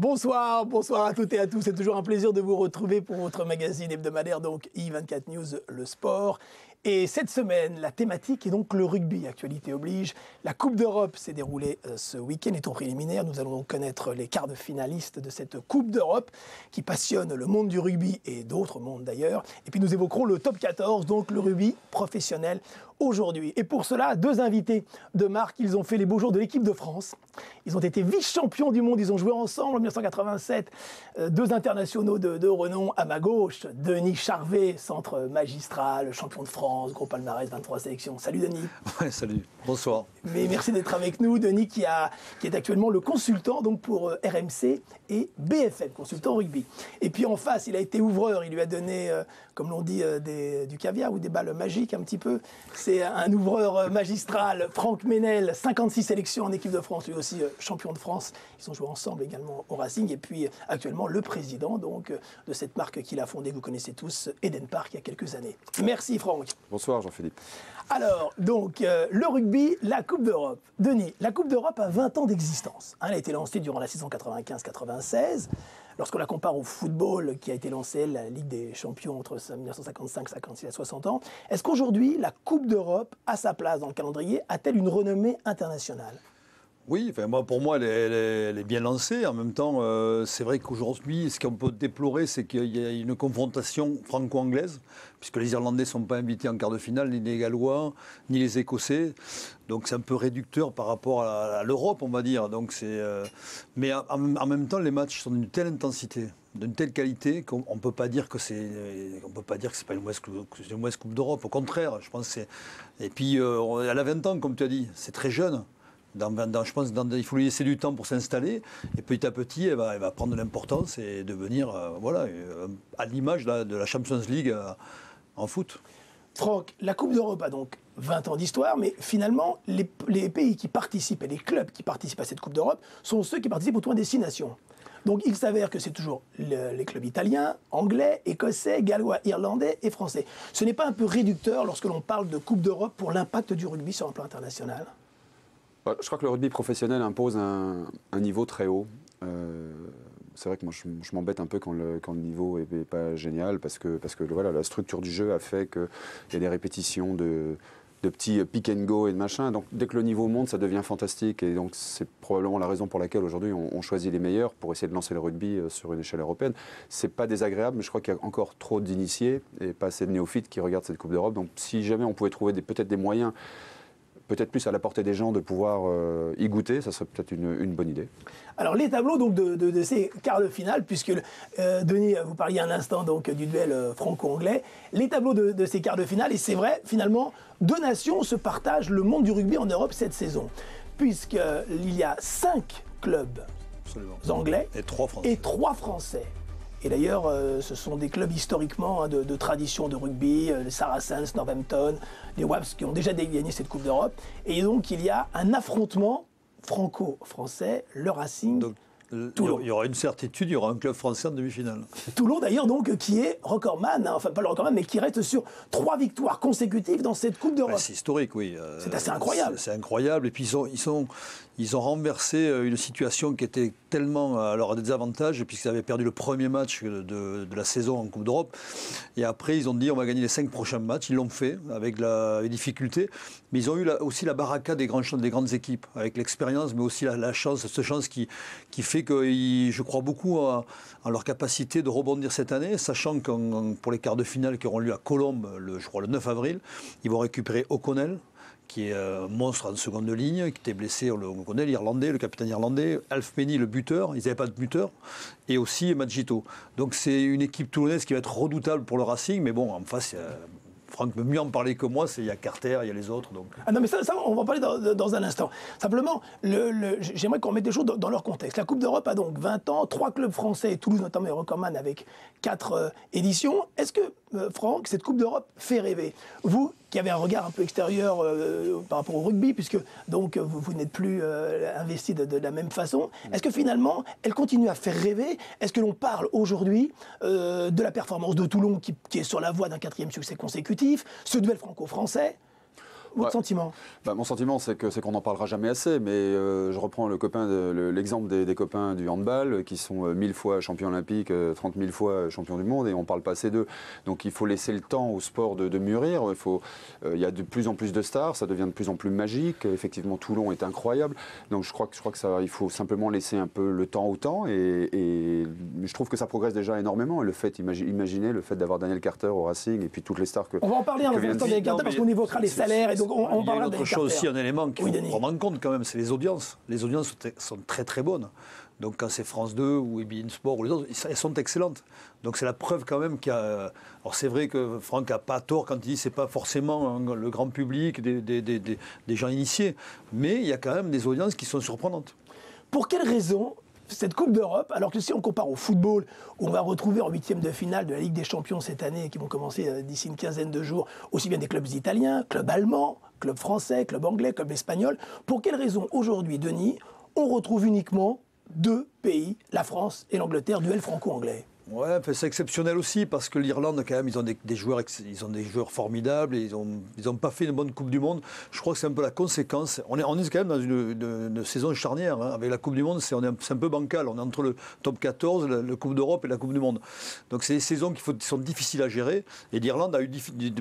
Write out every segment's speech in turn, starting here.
Bonsoir, bonsoir à toutes et à tous. C'est toujours un plaisir de vous retrouver pour votre magazine hebdomadaire, donc i24 News, le sport. Et cette semaine, la thématique est donc le rugby. Actualité oblige. La Coupe d'Europe s'est déroulée ce week-end et tour préliminaire. Nous allons donc connaître les quarts de finalistes de cette Coupe d'Europe qui passionne le monde du rugby et d'autres mondes d'ailleurs. Et puis nous évoquerons le top 14, donc le rugby professionnel aujourd'hui. Et pour cela, deux invités de marque. Ils ont fait les beaux jours de l'équipe de France. Ils ont été vice-champions du monde. Ils ont joué ensemble en 1987. Deux internationaux de renom. À ma gauche, Denis Charvet, centre magistral, champion de France, gros palmarès, 23 sélections. Salut Denis. Ouais, salut. Bonsoir. Mais merci d'être avec nous. Denis qui est actuellement le consultant donc pour RMC et BFM, consultant rugby. Et puis en face, il a été ouvreur. Il lui a donné, comme l'on dit, du caviar ou des balles magiques un petit peu. C'est un ouvreur magistral, Franck Ménel, 56 sélections en équipe de France, lui aussi champion de France. Ils ont joué ensemble également au Racing. Et puis actuellement le président donc, de cette marque qu'il a fondée, que vous connaissez tous, Eden Park, il y a quelques années. Merci Franck. Bonsoir Jean-Philippe. Alors, donc, le rugby, la Coupe d'Europe. Denis, la Coupe d'Europe a 20 ans d'existence. Elle a été lancée durant la saison 95-96. Lorsqu'on la compare au football qui a été lancé, la Ligue des Champions entre 1955, 56 et 60 ans, est-ce qu'aujourd'hui, la Coupe d'Europe a sa place dans le calendrier? A-t-elle une renommée internationale? Oui, enfin, pour moi, elle est bien lancée. En même temps, c'est vrai qu'aujourd'hui, ce qu'on peut déplorer, c'est qu'il y a une confrontation franco-anglaise, puisque les Irlandais ne sont pas invités en quart de finale, ni les Gallois, ni les Écossais. Donc c'est un peu réducteur par rapport à l'Europe, on va dire. Donc, mais en même temps, les matchs sont d'une telle intensité, d'une telle qualité qu'on ne peut pas dire que c'est pas une mauvaise Coupe d'Europe. Au contraire, je pense que c'est... Et puis, elle a 20 ans, comme tu as dit, c'est très jeune. Je pense qu'il faut lui laisser du temps pour s'installer et petit à petit elle va prendre de l'importance et devenir à l'image de la Champions League en foot. Franck, la Coupe d'Europe a donc 20 ans d'histoire, mais finalement les pays qui participent et les clubs qui participent à cette Coupe d'Europe sont ceux qui participent au tournoi des 6 nations. Donc il s'avère que c'est toujours les clubs italiens, anglais, écossais, gallois, irlandais et français. Ce n'est pas un peu réducteur lorsque l'on parle de Coupe d'Europe pour l'impact du rugby sur un plan international ? Je crois que le rugby professionnel impose un niveau très haut. C'est vrai que moi je m'embête un peu quand le niveau n'est pas génial parce que voilà, la structure du jeu a fait qu'il y a des répétitions de petits pick and go et de machin. Donc dès que le niveau monte, ça devient fantastique. Et donc c'est probablement la raison pour laquelle aujourd'hui on choisit les meilleurs pour essayer de lancer le rugby sur une échelle européenne. C'est pas désagréable, mais je crois qu'il y a encore trop d'initiés et pas assez de néophytes qui regardent cette Coupe d'Europe. Donc si jamais on pouvait trouver peut-être des moyens, peut-être plus à la portée des gens de pouvoir y goûter, ça serait peut-être une bonne idée. Alors les tableaux donc, de ces quarts de finale, puisque Denis, vous parliez un instant donc, du duel franco-anglais, les tableaux de ces quarts de finale, et c'est vrai, finalement, deux nations se partagent le monde du rugby en Europe cette saison, puisqu'il y a 5 clubs anglais et 3 Français. Et d'ailleurs, ce sont des clubs historiquement de tradition de rugby, les Saracens, Northampton, les Wasps qui ont déjà gagné cette Coupe d'Europe. Et donc, il y a un affrontement franco-français, le Racing. Donc, Toulon. Il y aura une certitude, il y aura un club français en demi-finale. Toulon d'ailleurs donc qui est recordman, enfin pas le recordman, mais qui reste sur 3 victoires consécutives dans cette Coupe d'Europe. C'est historique, oui. C'est assez incroyable. C'est incroyable. Et puis ils ont renversé une situation qui était tellement à leur désavantage, puisqu'ils avaient perdu le premier match de la saison en Coupe d'Europe. Et après, ils ont dit on va gagner les 5 prochains matchs. Ils l'ont fait avec les difficultés. Mais ils ont eu aussi la baraka des grandes équipes, avec l'expérience, mais aussi la chance, cette chance qui fait que je crois beaucoup en leur capacité de rebondir cette année, sachant que pour les quarts de finale qui auront lieu à Colombes, je crois le 9 avril, ils vont récupérer O'Connell, qui est un monstre en seconde ligne, qui était blessé, on connaît l'Irlandais, le capitaine irlandais, Alf Penny, le buteur, ils n'avaient pas de buteur, et aussi Magito. Donc c'est une équipe toulonnaise qui va être redoutable pour le Racing, mais bon, en face, Franck peut mieux en parler que moi, il y a Carter, il y a les autres. Donc. Ah non, mais ça on va en parler dans un instant. Simplement, j'aimerais qu'on mette les choses dans leur contexte. La Coupe d'Europe a donc 20 ans, 3 clubs français, et Toulouse notamment, et recordman avec 4 éditions. Est-ce que, Franck, cette Coupe d'Europe fait rêver? Vous, qui avez un regard un peu extérieur par rapport au rugby, puisque donc, vous n'êtes plus investi de la même façon, est-ce que finalement, elle continue à faire rêver? Est-ce que l'on parle aujourd'hui de la performance de Toulon qui est sur la voie d'un 4e succès consécutif, ce duel franco-français? votre sentiment? Mon sentiment, c'est qu'on n'en parlera jamais assez, mais je reprends l'exemple des copains du handball, qui sont 1000 fois champions olympiques, 30 000 fois champions du monde, et on ne parle pas assez d'eux. Donc il faut laisser le temps au sport de mûrir. Il y a de plus en plus de stars, ça devient de plus en plus magique. Effectivement, Toulon est incroyable. Donc je crois que il faut simplement laisser un peu le temps au temps, et je trouve que ça progresse déjà énormément. Et le fait, imaginez le fait d'avoir Daniel Carter au Racing, et puis toutes les stars que... On va en parler un instant Daniel Carter, parce qu'on évoquera les salaires, et donc on parlera de Il y a autre chose aussi, Carter. un élément qu'il faut prendre en compte quand même, c'est les audiences. Les audiences sont très très bonnes. Donc quand c'est France 2 ou beIN Sport ou les autres, elles sont excellentes. Donc c'est la preuve quand même qu'il y a... Alors c'est vrai que Franck n'a pas tort quand il dit que ce n'est pas forcément le grand public, des gens initiés, mais il y a quand même des audiences qui sont surprenantes. Pour quelles raisons cette Coupe d'Europe, alors que si on compare au football, où on va retrouver en huitième de finale de la Ligue des Champions cette année, qui vont commencer d'ici une quinzaine de jours, aussi bien des clubs italiens, clubs allemands, clubs français, clubs anglais, clubs espagnols, pour quelles raisons aujourd'hui, Denis, on retrouve uniquement deux pays, la France et l'Angleterre, duel franco-anglais? Ouais, c'est exceptionnel aussi parce que l'Irlande, quand même, ils ont des joueurs formidables et ils ont pas fait une bonne Coupe du Monde. Je crois que c'est un peu la conséquence. On est quand même dans une saison charnière. Hein. Avec la Coupe du Monde, c'est un peu bancal. On est entre le top 14, la Coupe d'Europe et la Coupe du Monde. Donc c'est des saisons qui sont difficiles à gérer. Et l'Irlande a eu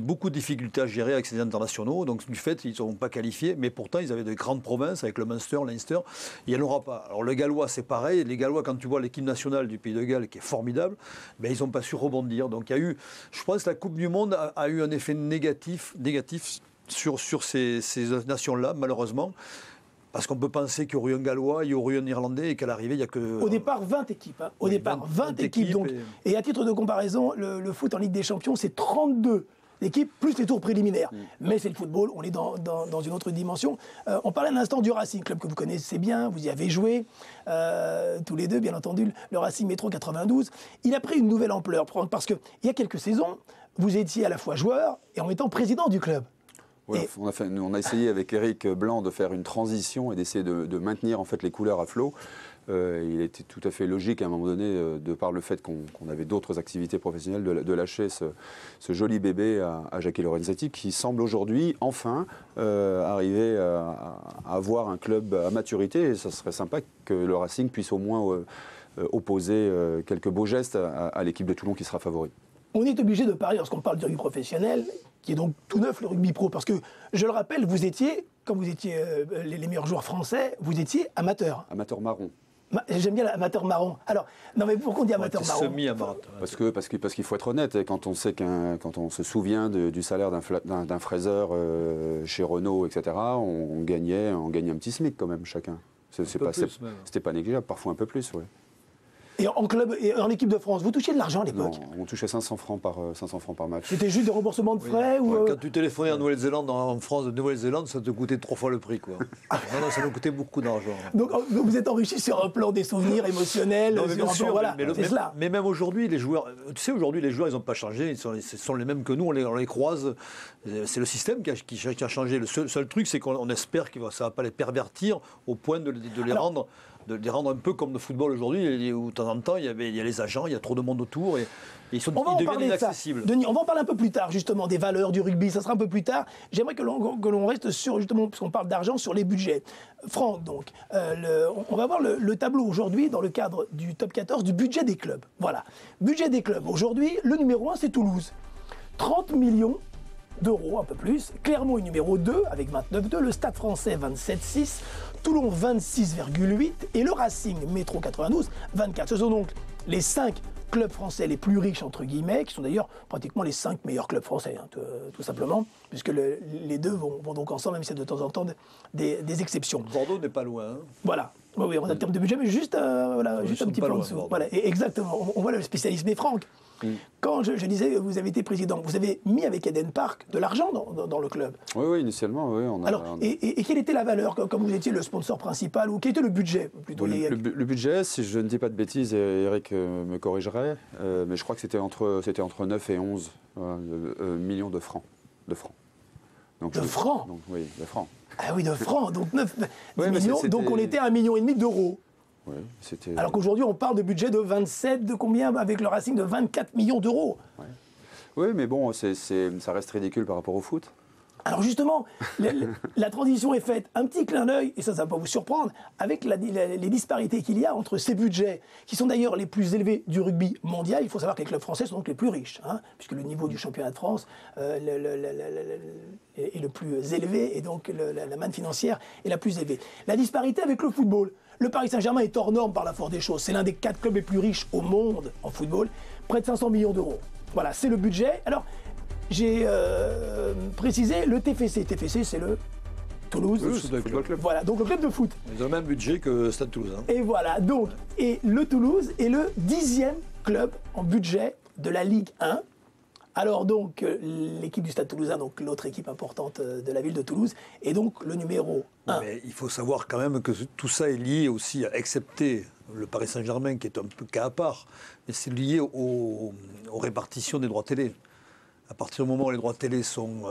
beaucoup de difficultés à gérer avec ses internationaux. Donc du fait, ils ne sont pas qualifiés. Mais pourtant, ils avaient de grandes provinces avec le Munster, Leinster. Il n'y en aura pas. Alors le Gallois, c'est pareil. Les Gallois, quand tu vois l'équipe nationale du Pays de Galles qui est formidable, ben, ils n'ont pas su rebondir. Donc il y a eu, je pense que la Coupe du Monde a eu un effet négatif sur ces nations-là, malheureusement. Parce qu'on peut penser qu'il y aurait eu un Gallois, il y aurait eu un Irlandais, et qu'à l'arrivée, il n'y a que... Au départ, 20 équipes. Hein. Au départ, 20 équipes. Donc, et à titre de comparaison, le foot en Ligue des Champions, c'est 32 équipes, plus les tours préliminaires. Mais c'est le football, on est dans une autre dimension. On parlait un instant du Racing, club que vous connaissez bien, vous y avez joué, tous les deux, bien entendu, le Racing Métro 92. Il a pris une nouvelle ampleur, parce qu'il y a quelques saisons, vous étiez à la fois joueur et en étant président du club. Ouais, on a essayé avec Éric Blanc de faire une transition et d'essayer de maintenir en fait les couleurs à flot. Il était tout à fait logique à un moment donné, de par le fait qu'on avait d'autres activités professionnelles, de lâcher ce joli bébé à Jackie Lorenzetti, qui semble aujourd'hui enfin arriver à avoir un club à maturité. Et ça serait sympa que le Racing puisse au moins opposer quelques beaux gestes à l'équipe de Toulon qui sera favori. On est obligé de parler, lorsqu'on parle du rugby professionnel, qui est donc tout neuf, le rugby pro, parce que, je le rappelle, vous étiez, quand vous étiez les meilleurs joueurs français, vous étiez amateur. Amateur marron. J'aime bien l'amateur marron. Alors, non mais pourquoi on dit amateur marron? Semi-amateur. Parce qu'il faut être honnête, et quand on sait quand on se souvient du salaire d'un fraiseur chez Renault, etc., on gagnait un petit SMIC quand même, chacun. C'était pas négligeable, parfois un peu plus, oui. Et en club et en équipe de France, vous touchiez de l'argent à l'époque? Non, on touchait 500 francs par match. C'était juste des remboursements de frais ou Quand tu téléphonais en Nouvelle-Zélande, en France de Nouvelle-Zélande, ça te coûtait 3 fois le prix, quoi. Non, ça nous coûtait beaucoup d'argent. Donc vous êtes enrichi sur un plan des souvenirs émotionnels, non, mais bien sûr, voilà, c'est cela. Mais même aujourd'hui, les joueurs, tu sais, aujourd'hui, les joueurs, ils n'ont pas changé, ils sont les mêmes que nous, on les croise. C'est le système qui a changé. Le seul truc, c'est qu'on espère que ça ne va pas les pervertir au point de les rendre un peu comme le football aujourd'hui, où de temps en temps, il y a les agents, il y a trop de monde autour, et ils deviennent inaccessibles. Denis, on va en parler un peu plus tard, justement, des valeurs du rugby, ça sera un peu plus tard. J'aimerais que l'on reste sur, justement, puisqu'on parle d'argent, sur les budgets. Franck, donc, on va voir le tableau aujourd'hui, dans le cadre du top 14, du budget des clubs. Voilà. Budget des clubs. Aujourd'hui, le numéro 1, c'est Toulouse. 30 millions d'euros, un peu plus. Clermont est numéro 2 avec 29,2. Le Stade Français 27,6. Toulon 26,8. Et le Racing Métro 92 24. Ce sont donc les 5 clubs français les plus riches, entre guillemets, qui sont d'ailleurs pratiquement les 5 meilleurs clubs français, hein, tout simplement, puisque les deux vont donc ensemble, même s'il y a de temps en temps des exceptions. Bordeaux n'est pas loin. Hein. Voilà. Oui, on a le terme de budget, mais juste un petit peu en dessous. Voilà. Et exactement. On voit le spécialisme. Mais Franck, quand je disais que vous avez été président, vous avez mis avec Eden Park de l'argent dans le club. Oui, initialement, oui. Et quelle était la valeur quand vous étiez le sponsor principal, ou quel était le budget plutôt? Le budget, si je ne dis pas de bêtises, et Eric me corrigerait, mais je crois que c'était entre 9 et 11 millions de francs. Donc, francs? Donc, oui, de francs. Ah oui, de francs, donc 9 oui, millions, donc on était à 1,5 million d'euros. Oui, c'était... Alors qu'aujourd'hui, on parle de budget de 27, de combien avec le Racing, de 24 millions d'euros. Oui, mais bon, ça reste ridicule par rapport au foot. Alors justement, la transition est faite, un petit clin d'œil, et ça ne va pas vous surprendre, avec les disparités qu'il y a entre ces budgets, qui sont d'ailleurs les plus élevés du rugby mondial. Il faut savoir que les clubs français sont donc les plus riches, hein, puisque le niveau du championnat de France est le plus élevé, et donc la manne financière est la plus élevée. La disparité avec le football. Le Paris Saint-Germain est hors norme par la force des choses. C'est l'un des 4 clubs les plus riches au monde en football, près de 500 millions d'euros. Voilà, c'est le budget. Alors, j'ai précisé le TFC. TFC, c'est le Toulouse Football Club. Voilà, donc le club de foot. Ils ont le même budget que Stade Toulousain. Et voilà, donc, et le Toulouse est le 10e club en budget de la Ligue 1. Alors donc, l'équipe du Stade Toulousain, donc l'autre équipe importante de la ville de Toulouse, est donc le numéro 1. Mais il faut savoir quand même que tout ça est lié aussi, excepté le Paris Saint-Germain qui est un peu cas à part, mais c'est lié aux répartitions des droits télé. À partir du moment où les droits télé sont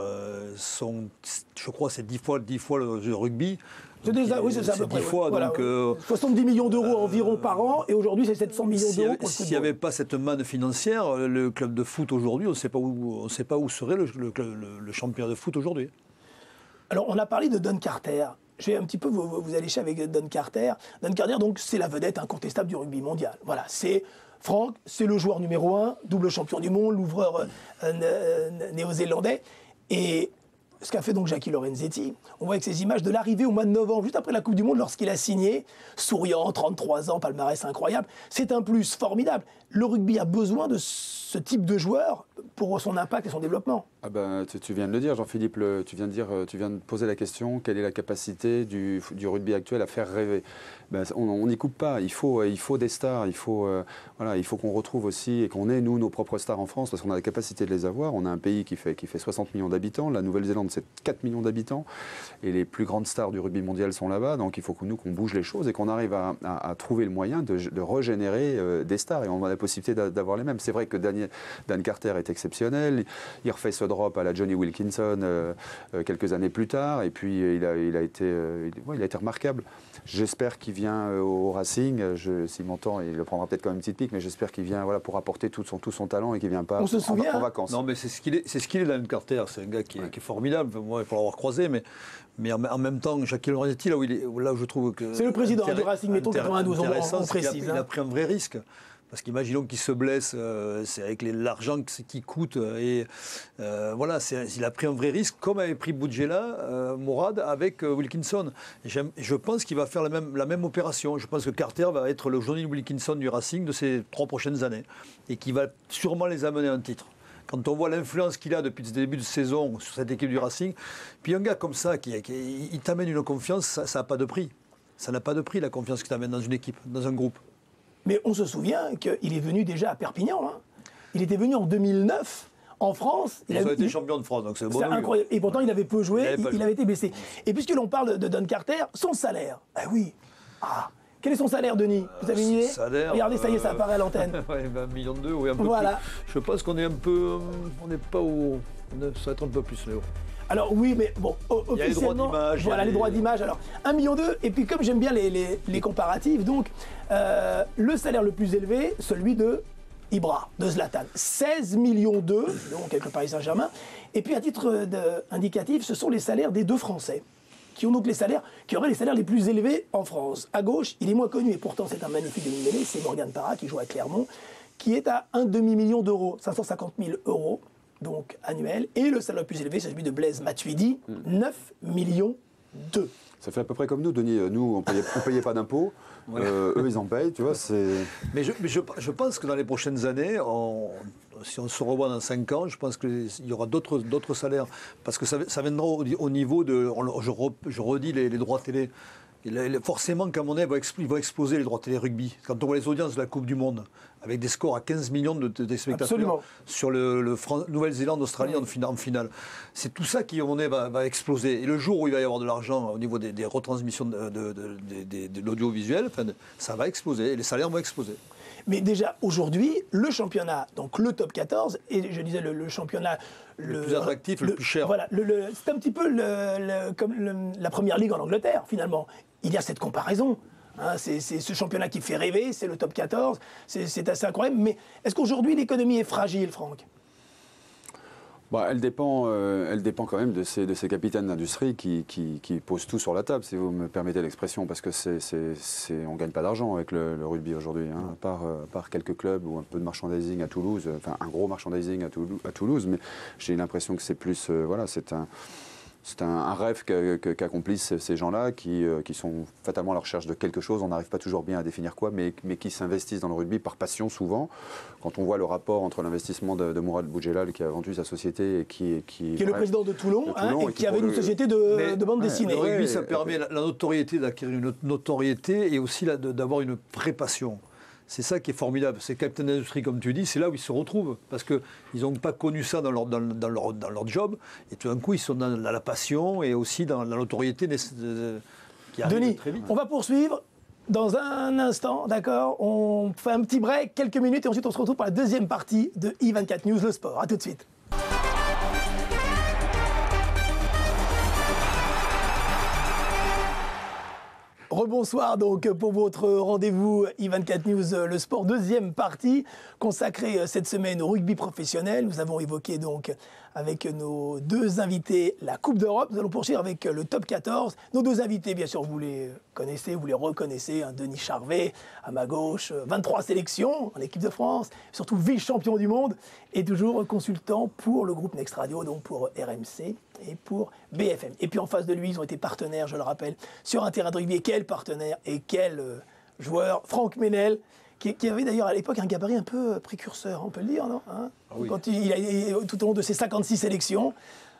je crois, c'est 10 fois le rugby. Oui, c'est ça à peu près. 10 fois, voilà, donc, 70 millions d'euros environ par an, et aujourd'hui c'est 700 millions d'euros pour le S'il n'y avait pas cette manne financière, le club de foot aujourd'hui, on ne sait pas où serait le champion de foot aujourd'hui. Alors on a parlé de Don Carter. Je vais un petit peu vous allécher avec Don Carter. Don Carter, donc, c'est la vedette incontestable du rugby mondial. Voilà, c'est Franck, c'est le joueur numéro 1, double champion du monde, l'ouvreur néo-zélandais. Et ce qu'a fait donc Jackie Lorenzetti, on voit avec ces images de l'arrivée au mois de novembre, juste après la Coupe du Monde, lorsqu'il a signé, souriant, 33 ans, palmarès incroyable. C'est un plus formidable. Le rugby a besoin de ce type de joueur pour son impact et son développement. Ah ben, tu viens de le dire, Jean-Philippe, tu viens de poser la question, quelle est la capacité du rugby actuel à faire rêver? Ben, on n'y coupe pas, il faut des stars, il faut qu'on retrouve aussi et qu'on ait, nous, nos propres stars en France, parce qu'on a la capacité de les avoir. On a un pays qui fait 60 millions d'habitants, la Nouvelle-Zélande, c'est 4 millions d'habitants, et les plus grandes stars du rugby mondial sont là-bas, donc il faut que qu'on bouge les choses et qu'on arrive à trouver le moyen de régénérer des stars, et on a la possibilité d'avoir les mêmes. C'est vrai que Dan Carter est exceptionnel, il refait ce drop à la Johnny Wilkinson quelques années plus tard, et puis il a été remarquable. J'espère qu'il vient au Racing, s'il m'entend, il le prendra peut-être comme une petite pique, mais j'espère qu'il vient pour apporter tout son talent et qu'il ne vient pas en vacances. Non, mais c'est ce qu'il est, Dan Carter, c'est un gars qui est formidable, moi il faut l'avoir croisé, mais en même temps, Jackie Lorenzetti, là où je trouve que... C'est le président du Racing, mettons 92, on précise. Il a pris un vrai risque. Parce qu'imaginons qu'il se blesse, c'est avec l'argent qu'il coûte. Voilà, il a pris un vrai risque, comme avait pris Boudjela, Mourad, avec Wilkinson. Je pense qu'il va faire la même opération. Je pense que Carter va être le Johnny Wilkinson du Racing de ces 3 prochaines années. Et qui va sûrement les amener à un titre. Quand on voit l'influence qu'il a depuis le début de saison sur cette équipe du Racing, puis un gars comme ça, il t'amène une confiance, ça n'a pas de prix. Ça n'a pas de prix, la confiance qu'il t'amène dans une équipe, dans un groupe. Mais on se souvient qu'il est venu déjà à Perpignan. Hein. Il était venu en 2009 en France. Ils ont été champions de France, donc c'est bon. C'est incroyable. Et pourtant, il avait peu joué, il avait été blessé. Et puisque l'on parle de Don Carter, son salaire. Ah oui. Quel est son salaire, Denis? Vous avez une idée? Regardez, ça y est, ça apparaît à l'antenne. Ouais, 1,2 million, oui, un peu voilà. Plus. Je pense qu'on est un peu... On n'est pas au... Ça va être un peu plus, Léo. Alors oui, mais bon, officiellement... Il y a les droits d'image. Voilà, les droits d'image. Alors, 1,2 million, et puis comme j'aime bien les comparatifs, donc, le salaire le plus élevé, celui de Ibra, de Zlatan. 16,2 millions, donc avec le Paris Saint-Germain. Et puis, à titre indicatif, ce sont les salaires des 2 Français, qui auraient les salaires les plus élevés en France. À gauche, il est moins connu, et pourtant c'est un magnifique demi-mêlée, c'est Morgan Parra, qui joue à Clermont, qui est à 1,5 million d'euros, 550 000 euros, donc annuel. Et le salaire le plus élevé, c'est celui de Blaise Matuidi, 9,2 millions. Ça fait à peu près comme nous, Denis. Nous, on payait pas d'impôts. Ouais. Eux, ils en payent, tu vois. Mais je pense que dans les prochaines années, si on se revoit dans 5 ans, je pense qu'il y aura d'autres salaires. Parce que ça viendra au niveau de... Je redis les droits télé. Forcément qu'à mon avis, il va exploser les droits télé rugby. Quand on voit les audiences de la Coupe du Monde, avec des scores à 15 millions de spectateurs. Absolument. Sur le Nouvelle-Zélande, Australie en finale. C'est tout ça qui, à mon avis, va exploser. Et le jour où il va y avoir de l'argent au niveau des retransmissions de l'audiovisuel, ça va exploser et les salaires vont exploser. Mais déjà, aujourd'hui, le championnat, donc le top 14, et je disais le championnat... Le plus attractif, le plus cher. Voilà, c'est un petit peu comme la première ligue en Angleterre, finalement. Il y a cette comparaison. Hein, c'est ce championnat qui fait rêver, c'est le top 14, c'est assez incroyable. Mais est-ce qu'aujourd'hui, l'économie est fragile, Franck? Elle dépend quand même de ces capitaines d'industrie qui posent tout sur la table, si vous me permettez l'expression, parce que on ne gagne pas d'argent avec le rugby aujourd'hui, hein, à part quelques clubs ou un peu de merchandising à Toulouse, enfin un gros merchandising à Toulouse, mais j'ai l'impression que c'est plus, c'est un rêve qu'accomplissent ces gens-là qui sont fatalement à la recherche de quelque chose. On n'arrive pas toujours bien à définir quoi, mais qui s'investissent dans le rugby par passion souvent. Quand on voit le rapport entre l'investissement de Mourad Boudjelal qui a vendu sa société et qui est le président de Toulon, et qui avait une société de bande dessinée. Le rugby, ça permet la notoriété, d'acquérir une notoriété et aussi d'avoir une vraie passion. C'est ça qui est formidable. Ces capitaines d'industrie, comme tu dis, c'est là où ils se retrouvent. Parce qu'ils n'ont pas connu ça dans leur job. Et tout d'un coup, ils sont dans la passion et aussi dans la notoriété qui arrive Denis, très vite. on va poursuivre dans un instant, d'accord? On fait un petit break, quelques minutes, et ensuite on se retrouve pour la deuxième partie de i24 News, le sport. A tout de suite. Rebonsoir donc pour votre rendez-vous i24 News, le sport, deuxième partie consacrée cette semaine au rugby professionnel. Nous avons évoqué donc avec nos deux invités la Coupe d'Europe. Nous allons poursuivre avec le top 14. Nos deux invités, bien sûr, vous les connaissez, vous les reconnaissez. Hein, Denis Charvet, à ma gauche, 23 sélections en équipe de France, surtout vice-champion du monde et toujours consultant pour le groupe Next Radio, donc pour RMC et pour BFM. Et puis en face de lui, ils ont été partenaires, je le rappelle, sur un terrain de rugby. Et quel partenaire et quel joueur, Franck Ménel, qui avait d'ailleurs à l'époque un gabarit un peu précurseur, on peut le dire, non, hein? Oui. Quand il a, tout au long de ses 56 sélections,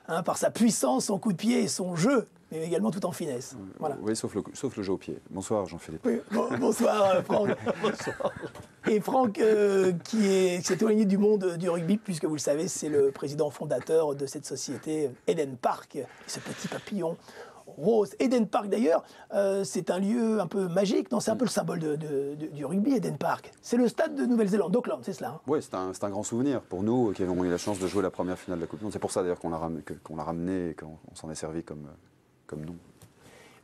hein, par sa puissance, son coup de pied et son jeu, mais également tout en finesse. Voilà. Oui, sauf le jeu au pied. Bonsoir Jean-Philippe. Oui, bonsoir Franck. Bonsoir. Et Franck, qui s'est éloigné du monde du rugby, puisque vous le savez, c'est le président fondateur de cette société Eden Park, ce petit papillon rose. Eden Park d'ailleurs, c'est un lieu un peu magique, non? C'est un peu le symbole du rugby, Eden Park. C'est le stade de Nouvelle-Zélande, d'Auckland, c'est cela, hein? Oui, c'est un grand souvenir pour nous qui avons eu la chance de jouer la première finale de la Coupe du Monde. C'est pour ça d'ailleurs qu'on l'a ramené et qu'on s'en est servi comme nom.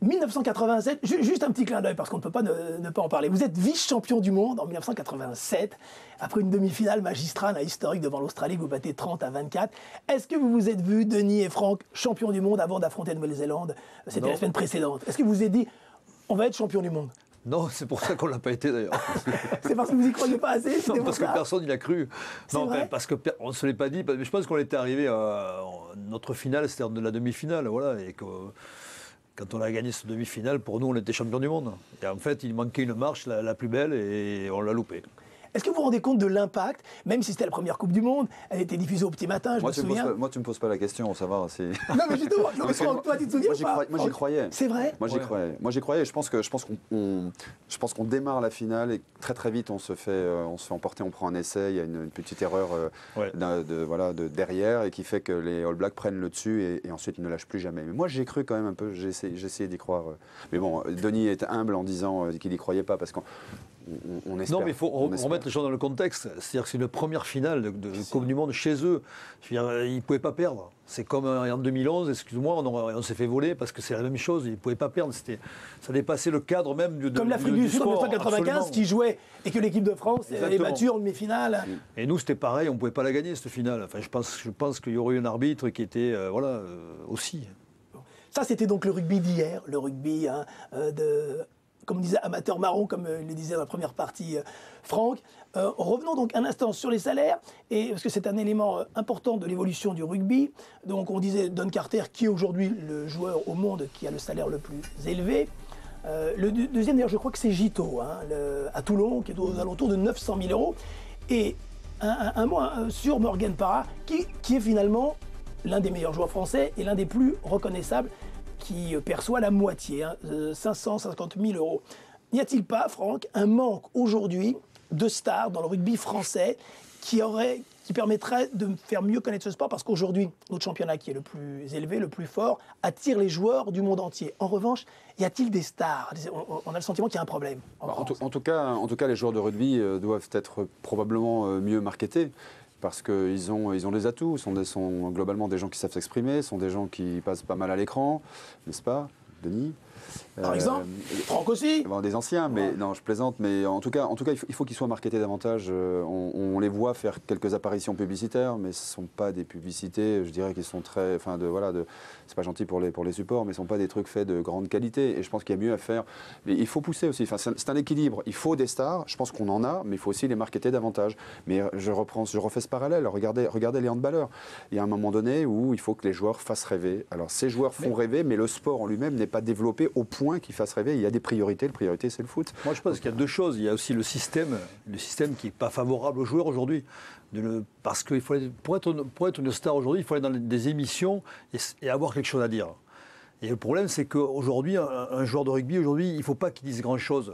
1987, juste un petit clin d'œil parce qu'on ne peut pas ne pas en parler. Vous êtes vice-champion du monde en 1987, après une demi-finale magistrale à historique devant l'Australie, vous battez 30-24. Est-ce que vous vous êtes vu, Denis et Franck, champion du monde avant d'affronter la Nouvelle-Zélande? C'était la semaine précédente. Est-ce que vous vous êtes dit, on va être champion du monde? Non, c'est pour ça qu'on ne l'a pas été d'ailleurs. C'est parce que vous n'y croyez pas assez? Non, parce que personne n'y a cru. Non, vrai parce qu'on ne se l'est pas dit. Mais je pense qu'on était arrivé à notre finale, c'est-à-dire de la demi-finale, voilà, et que quand on a gagné cette demi-finale, pour nous, on était champion du monde. Et en fait, il manquait une marche, la plus belle, et on l'a loupée. Est-ce que vous vous rendez compte de l'impact, même si c'était la première Coupe du Monde, elle était diffusée au petit matin, je me souviens. Moi, tu ne me poses pas la question, ça va. Non, mais justement, toi, tu te souviens pas? Moi, j'y croyais. C'est vrai? Moi, j'y croyais. Je pense qu'on démarre la finale et très très vite, on se fait emporter, on prend un essai, il y a une petite erreur de derrière et qui fait que les All Blacks prennent le dessus et ensuite ils ne lâchent plus jamais. Mais moi, j'ai cru quand même un peu, j'ai essayé d'y croire. Mais bon, Denis est humble en disant qu'il n'y croyait pas parce qu'on espère. Non, mais il faut remettre les choses dans le contexte. C'est-à-dire que c'est une première finale de Coupe du Monde chez eux. Je veux dire, ils ne pouvaient pas perdre. C'est comme en 2011, excuse-moi, on s'est fait voler parce que c'est la même chose. Ils ne pouvaient pas perdre. Ça dépassait le cadre même du comme l'Afrique du Sud en 1995 qui jouait et que l'équipe de France est battue en demi-finale. Et nous, c'était pareil, on ne pouvait pas la gagner, cette finale. Enfin, je pense qu'il y aurait eu un arbitre qui était aussi. Ça, c'était donc le rugby d'hier, le rugby comme on disait, amateur marron, comme le disait dans la première partie Franck. Revenons donc un instant sur les salaires, parce que c'est un élément important de l'évolution du rugby. Donc on disait Don Carter, qui est aujourd'hui le joueur au monde qui a le salaire le plus élevé. Le deuxième, d'ailleurs, je crois que c'est Gito, hein, à Toulon, qui est aux alentours de 900 000 euros. Et un mot sur Morgan Parra, qui est finalement l'un des meilleurs joueurs français et l'un des plus reconnaissables, qui perçoit la moitié, 550 000 euros. N'y a-t-il pas, Franck, un manque aujourd'hui de stars dans le rugby français qui permettrait de faire mieux connaître ce sport? Parce qu'aujourd'hui, notre championnat qui est le plus élevé, le plus fort, attire les joueurs du monde entier. En revanche, y a-t-il des stars? On a le sentiment qu'il y a un problème. En tout cas, les joueurs de rugby doivent être probablement mieux marketés. Parce qu'ils ont des atouts, sont globalement des gens qui savent s'exprimer, sont des gens qui passent pas mal à l'écran, n'est-ce pas? Denis. Par exemple, Franck aussi. Bon, des anciens, mais non, je plaisante. Mais en tout cas, il faut qu'ils soient marketés davantage. On les voit faire quelques apparitions publicitaires, mais ce ne sont pas des publicités. Je dirais qu'ils sont très, c'est pas gentil pour les supports, mais ce ne sont pas des trucs faits de grande qualité. Et je pense qu'il y a mieux à faire. Mais il faut pousser aussi. Enfin, c'est un équilibre. Il faut des stars. Je pense qu'on en a, mais il faut aussi les marketer davantage. Mais je refais ce parallèle. Regardez les handballeurs. Il y a un moment donné où il faut que les joueurs fassent rêver. Alors, ces joueurs font rêver, mais le sport en lui-même n'est pas développé au point qu'ils fassent rêver. Il y a des priorités. La priorité, c'est le foot. Moi, je pense qu'il y a deux choses. Il y a aussi le système qui n'est pas favorable aux joueurs aujourd'hui. Parce que pour être une star aujourd'hui, il faut aller dans des émissions et avoir quelque chose à dire. Et le problème, c'est qu'aujourd'hui, un joueur de rugby, aujourd'hui, il ne faut pas qu'il dise grand-chose.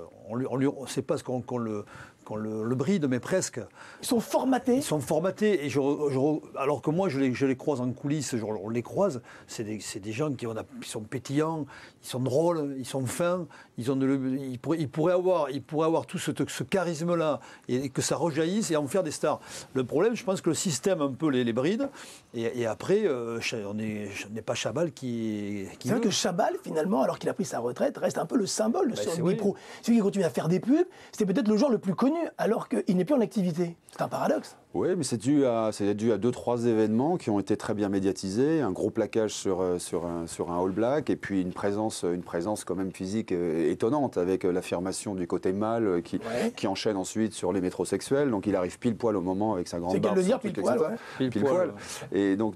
C'est pas ce qu'on le bride, mais presque. Ils sont formatés. Ils sont formatés. Et alors que moi, je les croise en coulisses, on les croise, c'est des gens qui sont pétillants, ils sont drôles, ils sont fins, ils pourraient avoir tout ce charisme-là et que ça rejaillisse et en faire des stars. Le problème, je pense que le système un peu les bride. Et après, on n'est pas Chabal qui c'est vrai que Chabal, finalement, alors qu'il a pris sa retraite, reste un peu le symbole de ce rugby pro. Celui qui continue à faire des pubs, c'était peut-être le joueur le plus connu alors qu'il n'est plus en activité. C'est un paradoxe. Oui, mais c'est dû à 2-3 événements qui ont été très bien médiatisés, un gros plaquage sur un All Black et puis une présence quand même physique étonnante avec l'affirmation du côté mâle qui enchaîne ensuite sur les métrosexuels. Donc il arrive pile poil au moment avec sa grande barbe. C'est qu'elle le dire, pile poil. Pile poil. Et donc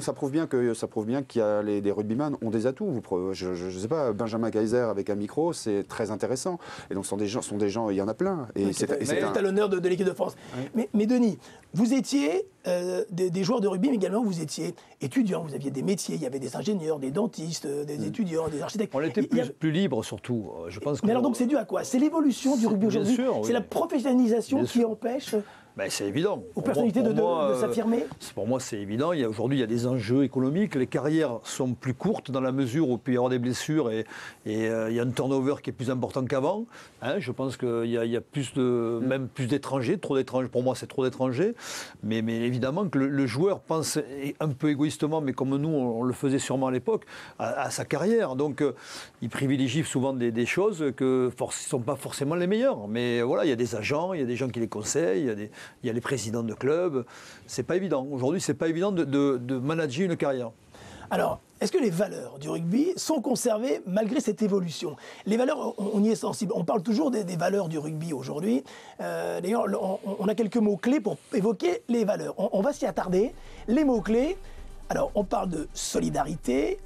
ça prouve bien qu'il y a des rugbyman ont des atouts. Je sais pas, Benjamin Kaiser avec un micro, c'est très intéressant. Et donc ce sont des gens, il y en a plein. Et c'est à l'honneur de l'équipe de France. Oui. Mais Denis, vous étiez des joueurs de rugby, mais également vous étiez étudiants, vous aviez des métiers, il y avait des ingénieurs, des dentistes, des étudiants, des architectes. On était plus libres surtout. Je pense mais alors donc c'est dû à quoi? C'est l'évolution du rugby aujourd'hui. C'est la professionnalisation qui empêche c'est évident. Aux personnalités de s'affirmer. Pour moi, c'est évident. Aujourd'hui, il y a des enjeux économiques. Les carrières sont plus courtes dans la mesure où il peut y avoir des blessures et il y a un turnover qui est plus important qu'avant. Je pense qu'il y a même plus d'étrangers, trop d'étrangers. Pour moi, c'est trop d'étrangers. Mais évidemment que le joueur pense un peu égoïstement, mais comme nous, on le faisait sûrement à l'époque, à sa carrière. Donc, il privilégie souvent des choses qui ne sont pas forcément les meilleures. Mais voilà, il y a des agents, il y a des gens qui les conseillent, il y a les présidents de clubs. C'est pas évident. Aujourd'hui, c'est pas évident de manager une carrière. Alors, est-ce que les valeurs du rugby sont conservées malgré cette évolution? Les valeurs, on y est sensible. On parle toujours des valeurs du rugby aujourd'hui. D'ailleurs, on a quelques mots-clés pour évoquer les valeurs. On va s'y attarder. Les mots-clés, alors on parle de solidarité,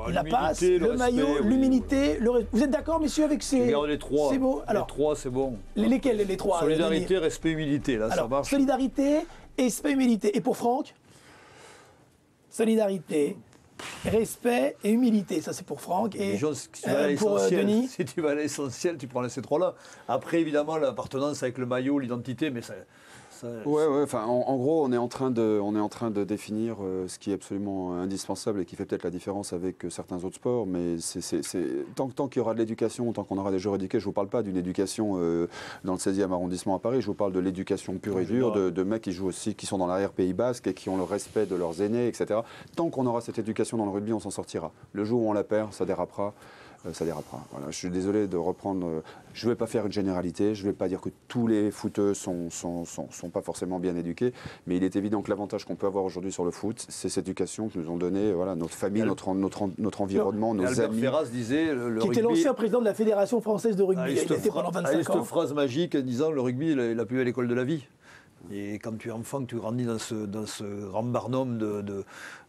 la passe, le maillot, l'humilité, le respect. Vous êtes d'accord, messieurs, avec ces mots? Les trois. Alors, les trois, c'est bon. Lesquels, les trois? Solidarité, respect, humilité. Là, ça marche. Solidarité, respect, humilité. Et pour Franck? Solidarité, respect et humilité. Ça, c'est pour Franck. Et pour Denis? Si tu vas à l'essentiel, tu prends ces trois-là. Après, évidemment, l'appartenance avec le maillot, l'identité, mais ça... Enfin, en gros, on est en train de définir ce qui est absolument indispensable et qui fait peut-être la différence avec certains autres sports. Mais tant qu'il y aura de l'éducation, tant qu'on aura des joueurs éduqués, je ne vous parle pas d'une éducation dans le 16e arrondissement à Paris, je vous parle de l'éducation pure et dure, de mecs qui jouent aussi, qui sont dans l'arrière Pays Basque et qui ont le respect de leurs aînés, etc. Tant qu'on aura cette éducation dans le rugby, on s'en sortira. Le jour où on la perd, ça dérapera. Voilà, je suis désolé de reprendre. Je ne vais pas faire une généralité. Je ne vais pas dire que tous les footeux sont pas forcément bien éduqués. Mais il est évident que l'avantage qu'on peut avoir aujourd'hui sur le foot, c'est cette éducation que nous ont donnée notre famille, notre environnement, nos Albert amis. Ferraz disait qui était l'ancien président de la Fédération française de rugby. Il était pendant 25 ans. Cette phrase magique disant le rugby est la plus belle école de la vie. Et quand tu es enfant, que tu grandis dans ce grand barnum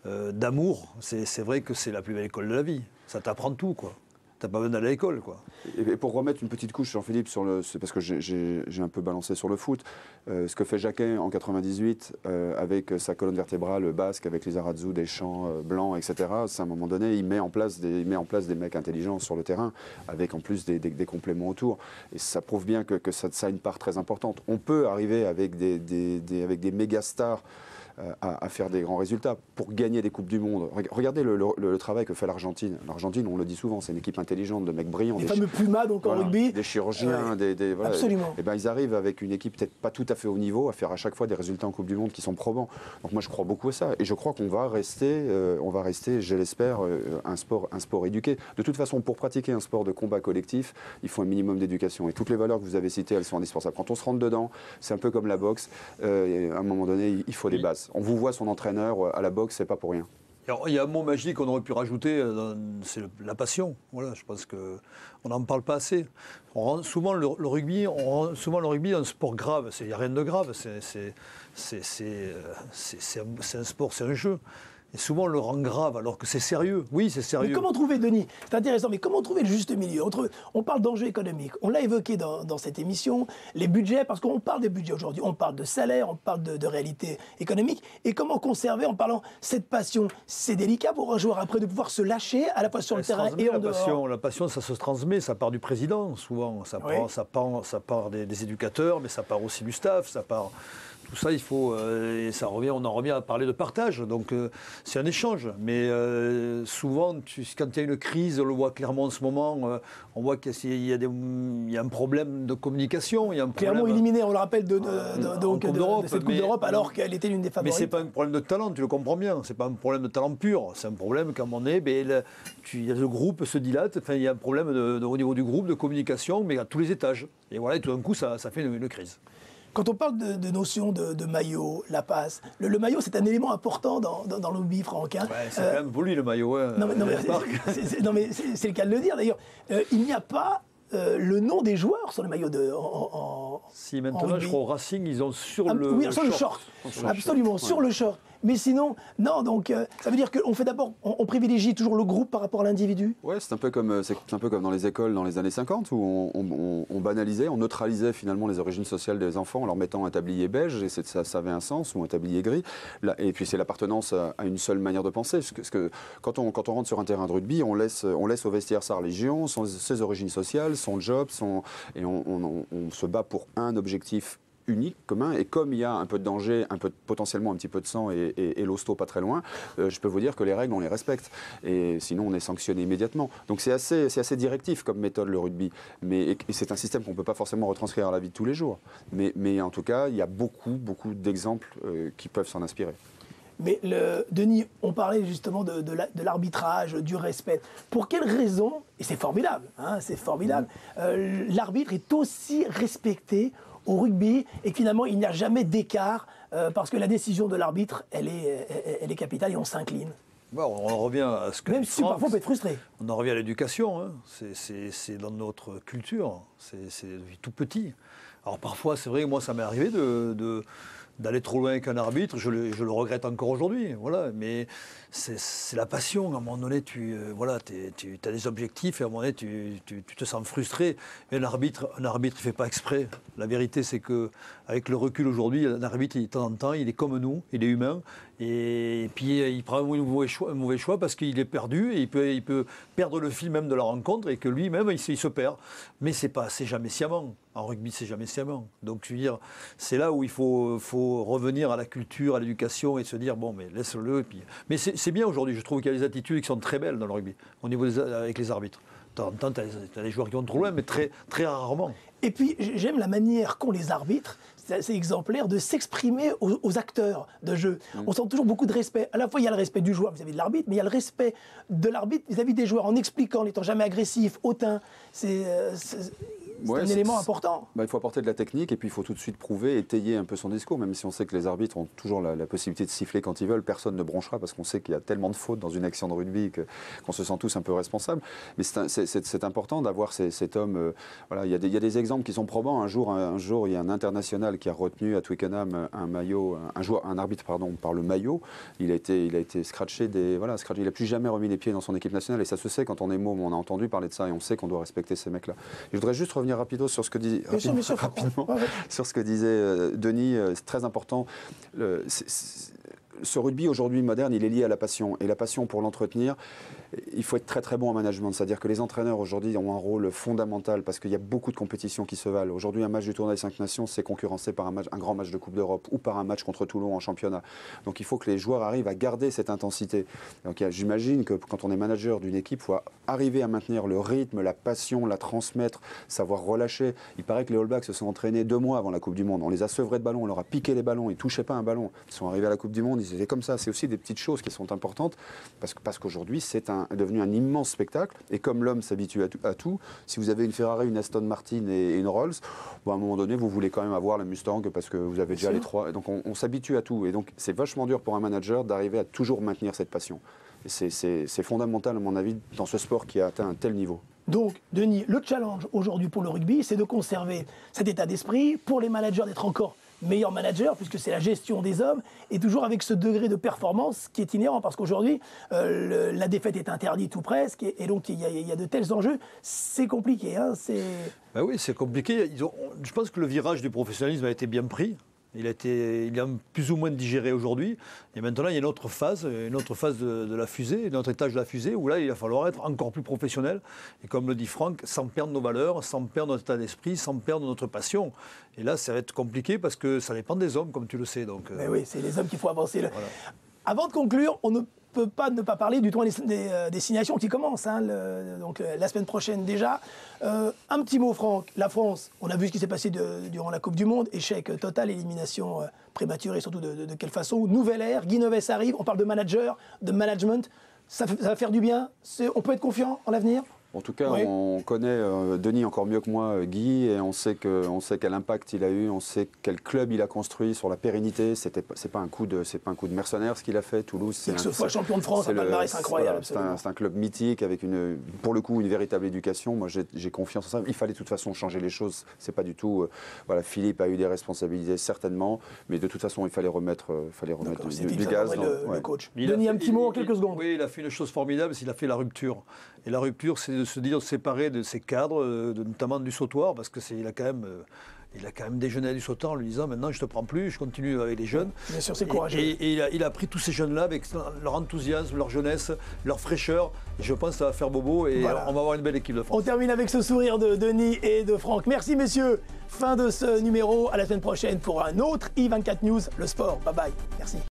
d'amour, c'est vrai que c'est la plus belle école de la vie. Ça t'apprend tout, quoi. T'as pas besoin d'aller à l'école, quoi. Et pour remettre une petite couche, Jean-Philippe, c'est parce que j'ai un peu balancé sur le foot, ce que fait Jacquet en 98 avec sa colonne vertébrale basque, avec les Arazou, des champs blancs, etc. C'est à un moment donné, il met en place des mecs intelligents sur le terrain, avec en plus des compléments autour. Et ça prouve bien que ça a une part très importante. On peut arriver avec des méga stars à faire des grands résultats, pour gagner des Coupes du Monde. Regardez le travail que fait l'Argentine. L'Argentine, on le dit souvent, c'est une équipe intelligente, de mecs brillants. Les fameux Pumas, donc en rugby. Des chirurgiens, voilà. Absolument. Et ben, ils arrivent avec une équipe peut-être pas tout à fait au niveau, à faire à chaque fois des résultats en Coupe du Monde qui sont probants. Donc moi, je crois beaucoup à ça. Et je crois qu'on va rester, je l'espère, un sport éduqué. De toute façon, pour pratiquer un sport de combat collectif, il faut un minimum d'éducation. Et toutes les valeurs que vous avez citées, elles sont indispensables. Quand on se rentre dedans, c'est un peu comme la boxe. À un moment donné, il faut des bases. On vous voit son entraîneur à la boxe, c'est pas pour rien. Alors, il y a un mot magique qu'on aurait pu rajouter, c'est la passion. Voilà, je pense qu'on n'en parle pas assez. On rend souvent le rugby un sport grave. Il n'y a rien de grave. C'est un sport, c'est un jeu. Et souvent, on le rend grave, alors que c'est sérieux. Oui, c'est sérieux. Mais comment trouver, Denis, c'est intéressant, mais comment trouver le juste milieu entre, on parle d'enjeux économiques, on l'a évoqué dans cette émission, les budgets, parce qu'on parle des budgets aujourd'hui, on parle de salaire, on parle de réalité économique, et comment conserver, en parlant cette passion. C'est délicat pour un joueur après de pouvoir se lâcher à la fois sur le terrain et en dehors. La passion, ça se transmet, ça part du président, souvent. Ça part des éducateurs, mais ça part aussi du staff, ça part... Tout ça, il faut, et on en revient à parler de partage. Donc, c'est un échange. Mais souvent, quand il y a une crise, on le voit clairement en ce moment, on voit qu'il y a un problème de communication. Clairement éliminé, on le rappelle, de cette Coupe d'Europe, alors qu'elle était l'une des favorites. Mais ce n'est pas un problème de talent, tu le comprends bien. Ce n'est pas un problème de talent pur. C'est un problème qu'à un moment donné, le groupe se dilate. Enfin, il y a un problème au niveau du groupe de communication, mais à tous les étages. Et voilà, et tout d'un coup, ça fait une crise. Quand on parle de notion de maillot, la passe, le maillot, c'est un élément important dans le rugby, Franck. Hein. Ouais, c'est quand même voulu, le maillot. Hein, non, mais c'est le cas de le dire. D'ailleurs, il n'y a pas le nom des joueurs sur le maillot si, maintenant, je crois au Racing, ils ont sur le short. Absolument, sur le short. Mais sinon, non, donc ça veut dire qu'on fait d'abord, on privilégie toujours le groupe par rapport à l'individu. Ouais, c'est un peu comme dans les écoles dans les années 50 où on banalisait, on neutralisait finalement les origines sociales des enfants en leur mettant un tablier beige, et ça avait un sens, ou un tablier gris. Là, et puis c'est l'appartenance à une seule manière de penser. Parce que quand on rentre sur un terrain de rugby, on laisse au vestiaire sa religion, ses origines sociales, son job, et on se bat pour un objectif unique, commun, et comme il y a un peu de danger, potentiellement un petit peu de sang et l'hosto pas très loin, je peux vous dire que les règles, on les respecte, et sinon on est sanctionné immédiatement. Donc c'est assez directif comme méthode, le rugby, et c'est un système qu'on ne peut pas forcément retranscrire à la vie de tous les jours, mais en tout cas, il y a beaucoup d'exemples qui peuvent s'en inspirer. Mais Denis, on parlait justement de l'arbitrage, du respect. Pour quelles raisons, et c'est formidable, hein, l'arbitre est aussi respecté au rugby, et que finalement il n'y a jamais d'écart parce que la décision de l'arbitre, elle est capitale et on s'incline. Bon, on en revient à ce que... Même si parfois on peut être frustré. On en revient à l'éducation, hein. C'est dans notre culture, c'est depuis tout petit. Alors parfois, c'est vrai que moi ça m'est arrivé d'aller trop loin avec un arbitre, je le regrette encore aujourd'hui, voilà, mais c'est la passion. À un moment donné, tu as des objectifs, et à un moment donné, tu te sens frustré. Et un arbitre, il ne fait pas exprès. La vérité, c'est qu'avec le recul aujourd'hui, un arbitre, de temps en temps, il est comme nous, il est humain, et puis il prend un mauvais choix parce qu'il est perdu, et il peut perdre le fil même de la rencontre, et que lui-même, il se perd. Mais c'est jamais sciemment. En rugby, c'est jamais sciemment. Donc, je veux dire, c'est là où il faut revenir à la culture, à l'éducation, et se dire, bon, mais laisse-le. Mais c'est bien aujourd'hui, je trouve qu'il y a des attitudes qui sont très belles dans le rugby, au niveau avec les arbitres. De temps en temps, tu as des joueurs qui vont trop loin, mais très, très rarement. Et puis, j'aime la manière qu'ont les arbitres, c'est assez exemplaire, de s'exprimer aux acteurs de jeu. On sent toujours beaucoup de respect. À la fois, il y a le respect du joueur vis-à-vis de l'arbitre, mais il y a le respect de l'arbitre vis-à-vis des joueurs, en expliquant, en n'étant jamais agressif, hautain. C'est un élément important. Il faut apporter de la technique, et puis il faut tout de suite prouver, étayer un peu son discours, même si on sait que les arbitres ont toujours la possibilité de siffler quand ils veulent. Personne ne bronchera parce qu'on sait qu'il y a tellement de fautes dans une action de rugby qu'on se sent tous un peu responsables. Mais c'est important d'avoir cet homme. Voilà, il y a des exemples qui sont probants. Un jour, il y a un international qui a retenu à Twickenham un arbitre par le maillot. Il a été scratché il n'a plus jamais remis les pieds dans son équipe nationale, et ça se sait quand on est môme. On a entendu parler de ça, et on sait qu'on doit respecter ces mecs-là. Je voudrais juste revenir rapidement sur ce que disait Denis. C'est très important. Ce rugby aujourd'hui moderne, il est lié à la passion, et la passion, pour l'entretenir, il faut être très très bon en management. C'est-à-dire que les entraîneurs aujourd'hui ont un rôle fondamental parce qu'il y a beaucoup de compétitions qui se valent. Aujourd'hui, un match du tournoi des 5 Nations, c'est concurrencé par un grand match de Coupe d'Europe ou par un match contre Toulon en championnat. Donc il faut que les joueurs arrivent à garder cette intensité. Donc j'imagine que quand on est manager d'une équipe, il faut arriver à maintenir le rythme, la passion, la transmettre, savoir relâcher. Il paraît que les All Blacks se sont entraînés 2 mois avant la Coupe du Monde. On les a sevrés de ballons, on leur a piqué les ballons, ils ne touchaient pas un ballon. Ils sont arrivés à la Coupe du Monde, ils étaient comme ça. C'est aussi des petites choses qui sont importantes parce qu'aujourd'hui, c'est devenu un immense spectacle. Et comme l'homme s'habitue à tout, si vous avez une Ferrari, une Aston Martin et une Rolls, bon, à un moment donné, vous voulez quand même avoir la Mustang parce que vous avez déjà les 3. Donc on s'habitue à tout. Et donc c'est vachement dur pour un manager d'arriver à toujours maintenir cette passion. Et c'est fondamental, à mon avis, dans ce sport qui a atteint un tel niveau. Donc, Denis, le challenge aujourd'hui pour le rugby, c'est de conserver cet état d'esprit, pour les managers d'être encore meilleurs managers, puisque c'est la gestion des hommes, et toujours avec ce degré de performance qui est inhérent, parce qu'aujourd'hui, la défaite est interdite ou presque, et donc il y a de tels enjeux. C'est compliqué. Hein, ben oui, c'est compliqué. Je pense que le virage du professionnalisme a été bien pris. Il est plus ou moins digéré aujourd'hui. Et maintenant, il y a une autre phase de la fusée, un autre étage de la fusée, où là, il va falloir être encore plus professionnel. Et comme le dit Franck, sans perdre nos valeurs, sans perdre notre état d'esprit, sans perdre notre passion. Et là, ça va être compliqué parce que ça dépend des hommes, comme tu le sais. Donc, mais oui, c'est les hommes qu'il faut avancer. Voilà. Avant de conclure, on ne peut pas ne pas parler du tournoi des destinations qui commence, hein, donc la semaine prochaine déjà. Un petit mot, Franck. La France, on a vu ce qui s'est passé durant la Coupe du Monde, échec total, élimination prématurée, surtout de quelle façon. Nouvelle ère, Guy Novès arrive, on parle de manager, de management. Ça va faire du bien. On peut être confiant en l'avenir ? En tout cas, oui. On connaît Denis encore mieux que moi, Guy, et on sait quel impact il a eu, on sait quel club il a construit sur la pérennité. C'est pas un coup de mercenaire ce qu'il a fait. Toulouse, c'est ce fois champion de France, un palmarès incroyable. Voilà, c'est un club mythique avec pour le coup une véritable éducation. Moi, j'ai confiance en ça. Il fallait de toute façon changer les choses. C'est pas du tout. Voilà, Philippe a eu des responsabilités certainement, mais de toute façon, il fallait remettre du gaz. Le coach. Denis, un petit mot en quelques secondes. Oui, il a fait une chose formidable, c'est qu'il a fait la rupture. Et la rupture, c'est de se dire séparer de ses cadres, notamment du sautoir, parce qu'il a quand même déjeuné du sautoir en lui disant maintenant je te prends plus, je continue avec les jeunes. Bien sûr, c'est courageux. Et il a pris tous ces jeunes-là avec leur enthousiasme, leur jeunesse, leur fraîcheur. Et je pense que ça va faire bobo et voilà. On va avoir une belle équipe de France. On termine avec ce sourire de Denis et de Franck. Merci messieurs. Fin de ce numéro. À la semaine prochaine pour un autre i24 News, le sport. Bye bye. Merci.